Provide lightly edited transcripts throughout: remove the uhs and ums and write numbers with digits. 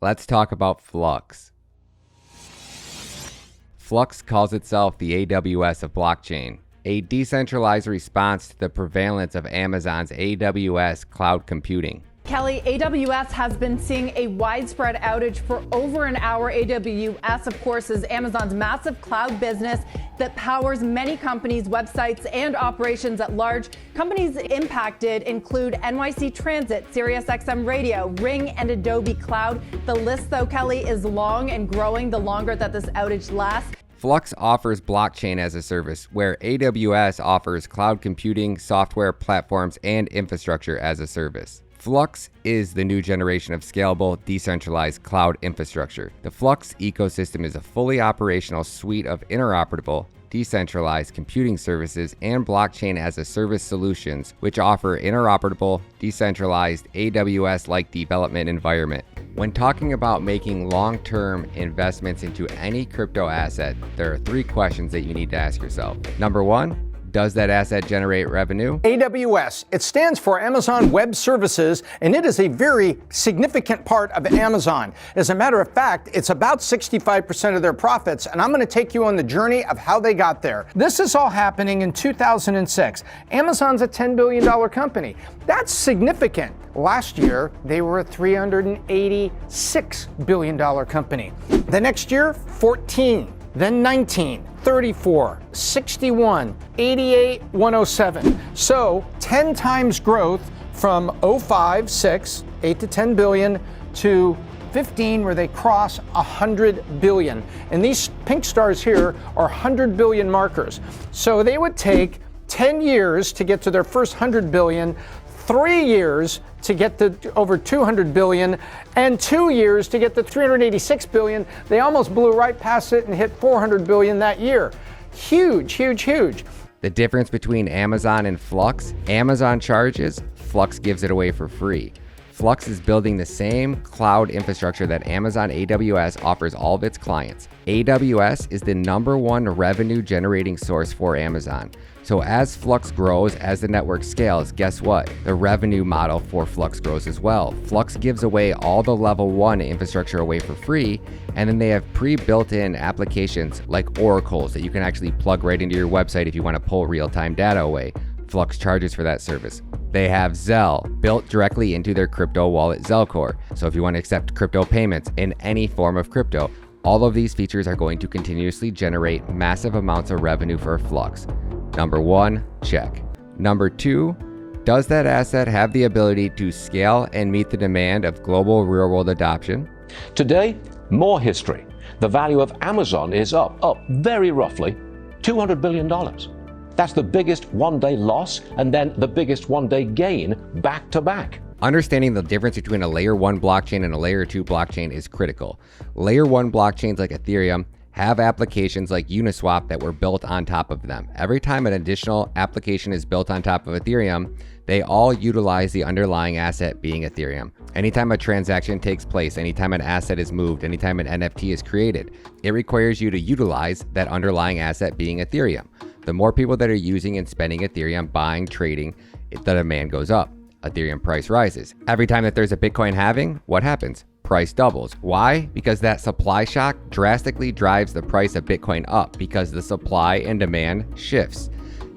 Let's talk about Flux. Flux calls itself the AWS of blockchain, a decentralized response to the prevalence of Amazon's AWS cloud computing. Kelly, AWS has been seeing a widespread outage for over an hour. AWS, of course, is Amazon's massive cloud business that powers many companies, websites, and operations at large. Companies impacted include NYC Transit, SiriusXM Radio, Ring, and Adobe Cloud. The list, though, Kelly, is long and growing the longer that this outage lasts. Flux offers blockchain as a service, where AWS offers cloud computing, software, platforms, and infrastructure as a service. Flux is the new generation of scalable, decentralized cloud infrastructure. The Flux ecosystem is a fully operational suite of interoperable, decentralized computing services and blockchain as a service solutions, which offer interoperable, decentralized, AWS-like development environment. When talking about making long-term investments into any crypto asset, there are 3 questions that you need to ask yourself. Number 1, does that asset generate revenue? AWS, it stands for Amazon Web Services, and it is a very significant part of Amazon. As a matter of fact, it's about 65% of their profits, and I'm going to take you on the journey of how they got there. This is all happening in 2006. Amazon's a $10 billion company. That's significant. Last year, they were a $386 billion company. The next year, 14, then 19. 34, 61, 88, 107. So 10 times growth from 05, 6, 8 to 10 billion to 15 where they cross 100 billion. And these pink stars here are 100 billion markers. So they would take 10 years to get to their first 100 billion, 3 years to get to over 200 billion, and 2 years to get to 386 billion. They almost blew right past it and hit 400 billion that year. Huge, huge, huge. The difference between Amazon and Flux: Amazon charges, Flux gives it away for free. Flux is building the same cloud infrastructure that Amazon AWS offers all of its clients. AWS is the #1 revenue generating source for Amazon. So as Flux grows, as the network scales, guess what? The revenue model for Flux grows as well. Flux gives away all the level 1 infrastructure away for free, and then they have pre-built-in applications like oracles that you can actually plug right into your website if you want to pull real-time data away. Flux charges for that service. They have Zelle built directly into their crypto wallet Zelcore. So if you want to accept crypto payments in any form of crypto, all of these features are going to continuously generate massive amounts of revenue for Flux. Number 1, check. Number 2, does that asset have the ability to scale and meet the demand of global real-world adoption? Today, more history. The value of Amazon is up very roughly $200 billion. That's the biggest one-day loss and then the biggest one-day gain back to back. Understanding the difference between a layer 1 blockchain and a layer 2 blockchain is critical. Layer 1 blockchains like Ethereum have applications like Uniswap that were built on top of them. Every time an additional application is built on top of Ethereum, they all utilize the underlying asset being Ethereum. Anytime a transaction takes place, anytime an asset is moved, anytime an NFT is created, it requires you to utilize that underlying asset being Ethereum. The more people that are using and spending Ethereum, buying, trading, the demand goes up. Ethereum price rises. Every time that there's a Bitcoin halving, what happens? Price doubles. Why? Because that supply shock drastically drives the price of Bitcoin up because the supply and demand shifts.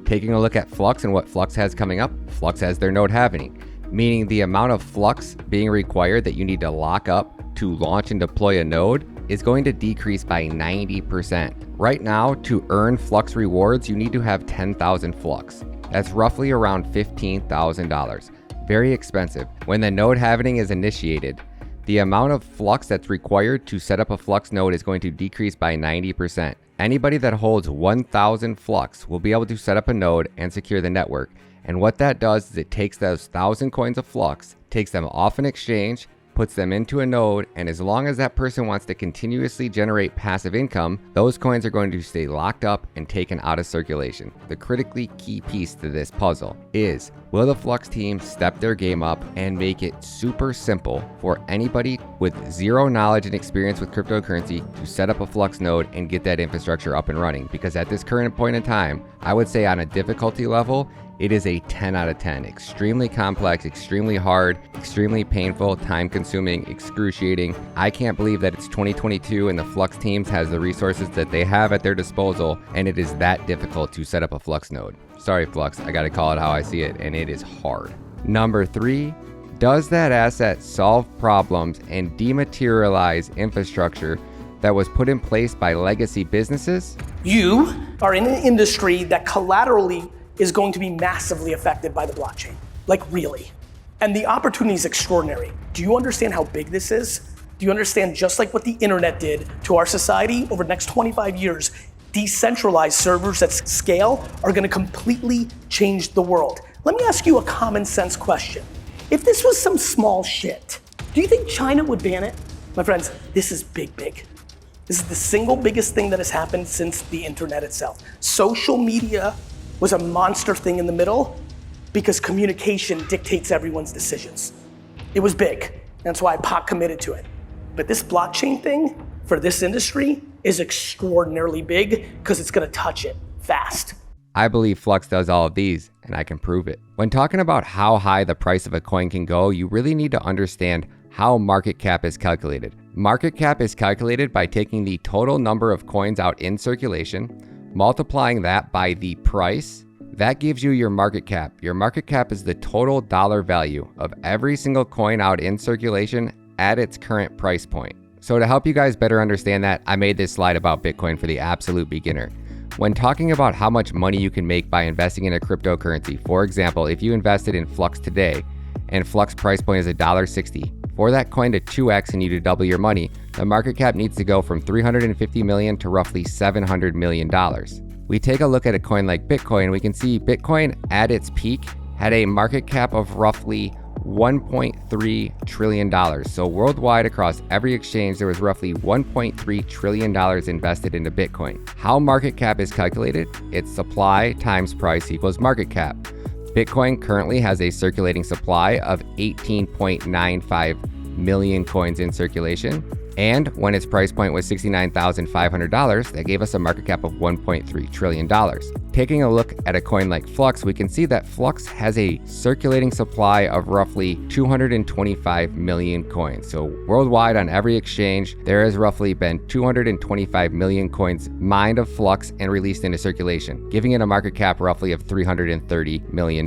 Taking a look at Flux and what Flux has coming up, Flux has their node halving, meaning the amount of Flux being required that you need to lock up to launch and deploy a node is going to decrease by 90%. Right now, to earn Flux rewards, you need to have 10,000 Flux. That's roughly around $15,000. Very expensive. When the node halving is initiated, the amount of Flux that's required to set up a Flux node is going to decrease by 90%. Anybody that holds 1,000 Flux will be able to set up a node and secure the network. And what that does is it takes those 1,000 coins of Flux, takes them off an exchange, puts them into a node, and as long as that person wants to continuously generate passive income, those coins are going to stay locked up and taken out of circulation. The critically key piece to this puzzle is, Will the Flux team step their game up and make it super simple for anybody with zero knowledge and experience with cryptocurrency to set up a Flux node and get that infrastructure up and running? Because at this current point in time, I would say on a difficulty level, it is a 10 out of 10. Extremely complex, extremely hard, extremely painful, time-consuming, excruciating. I can't believe that it's 2022 and the Flux teams has the resources that they have at their disposal, and it is that difficult to set up a Flux node. Sorry, Flux, I gotta call it how I see it, and it is hard. Number 3, does that asset solve problems and dematerialize infrastructure that was put in place by legacy businesses? You are in an industry that collaterally is going to be massively affected by the blockchain. Like really. And the opportunity is extraordinary. Do you understand how big this is? Do you understand just like what the internet did to our society over the next 25 years, decentralized servers at scale are gonna completely change the world. Let me ask you a common sense question. If this was some small shit, do you think China would ban it? My friends, this is big, big. This is the single biggest thing that has happened since the internet itself. Social media was a monster thing in the middle because communication dictates everyone's decisions. It was big, that's why POC committed to it. But this blockchain thing for this industry is extraordinarily big because it's gonna touch it fast. I believe Flux does all of these, and I can prove it. When talking about how high the price of a coin can go, you really need to understand how market cap is calculated. Market cap is calculated by taking the total number of coins out in circulation, multiplying that by the price. That gives you your market cap. Your market cap is the total dollar value of every single coin out in circulation at its current price point. So to help you guys better understand that, I made this slide about Bitcoin for the absolute beginner. When talking about how much money you can make by investing in a cryptocurrency, for example, if you invested in Flux today and Flux price point is $1.60, for that coin to 2x and you to double your money, the market cap needs to go from $350 million to roughly $700 million. We take a look at a coin like Bitcoin, we can see Bitcoin at its peak had a market cap of roughly $1.3 trillion. So worldwide across every exchange, there was roughly $1.3 trillion invested into Bitcoin. How market cap is calculated? It's supply times price equals market cap. Bitcoin currently has a circulating supply of 18.95 million coins in circulation. And when its price point was $69,500, that gave us a market cap of $1.3 trillion. Taking a look at a coin like Flux, we can see that Flux has a circulating supply of roughly 225 million coins. So worldwide on every exchange, there has roughly been 225 million coins mined of Flux and released into circulation, giving it a market cap roughly of $330 million.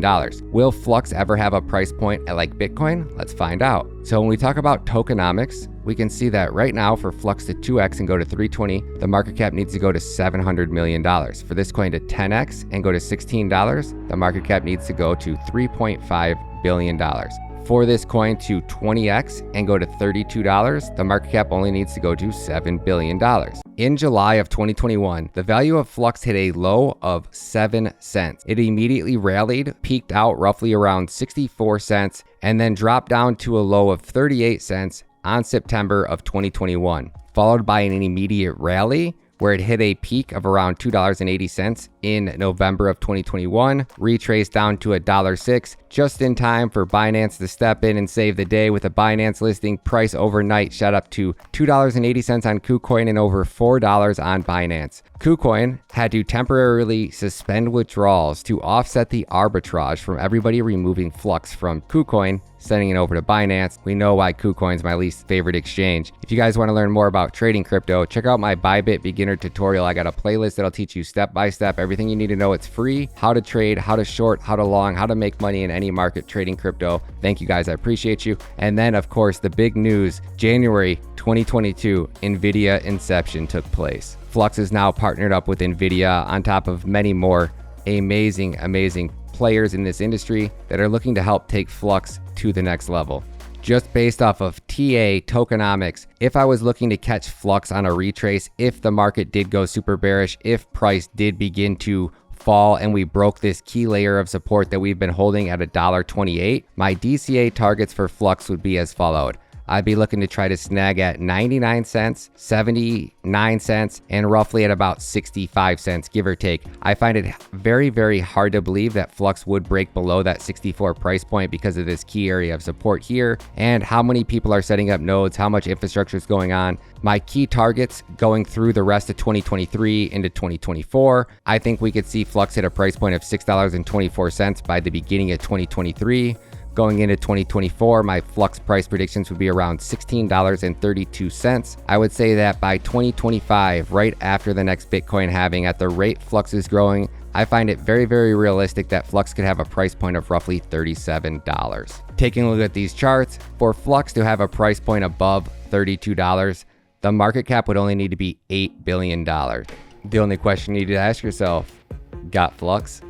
Will Flux ever have a price point like Bitcoin? Let's find out. So when we talk about tokenomics, we can see that right now for Flux to 2x and go to 320, the market cap needs to go to $700 million. For this coin to 10x and go to $16, the market cap needs to go to $3.5 billion. For this coin to 20x and go to $32, the market cap only needs to go to $7 billion. In July of 2021, the value of Flux hit a low of 7 cents. It immediately rallied, peaked out roughly around 64 cents, and then dropped down to a low of 38 cents on September of 2021, followed by an immediate rally where it hit a peak of around $2.80 in November of 2021, retraced down to $1.06, just in time for Binance to step in and save the day with a Binance listing. Price overnight shot up to $2.80 on KuCoin and over $4 on Binance. KuCoin had to temporarily suspend withdrawals to offset the arbitrage from everybody removing Flux from KuCoin, sending it over to Binance. We know why KuCoin is my least favorite exchange. If you guys want to learn more about trading crypto, check out my Bybit beginner tutorial. I got a playlist that'll teach you step by step everything you need to know. It's free. How to trade, how to short, how to long, how to make money in any market trading crypto. Thank you guys. I appreciate you. And then of course, the big news, January 2022, NVIDIA Inception took place. Flux is now partnered up with NVIDIA on top of many more amazing players in this industry that are looking to help take Flux to the next level. Just based off of TA tokenomics, if I was looking to catch Flux on a retrace, if the market did go super bearish, if price did begin to fall and we broke this key layer of support that we've been holding at $1.28, my DCA targets for Flux would be as followed: I'd be looking to try to snag at 99 cents, 79 cents, and roughly at about 65 cents, give or take. I find it very, very hard to believe that Flux would break below that 64 price point because of this key area of support here and how many people are setting up nodes, how much infrastructure is going on. My key targets going through the rest of 2023 into 2024, I think we could see Flux hit a price point of $6.24 by the beginning of 2023. Going into 2024, my Flux price predictions would be around $16.32. I would say that by 2025, right after the next Bitcoin halving, at the rate Flux is growing, I find it very, very realistic that Flux could have a price point of roughly $37. Taking a look at these charts, for Flux to have a price point above $32, the market cap would only need to be $8 billion. The only question you need to ask yourself, got Flux?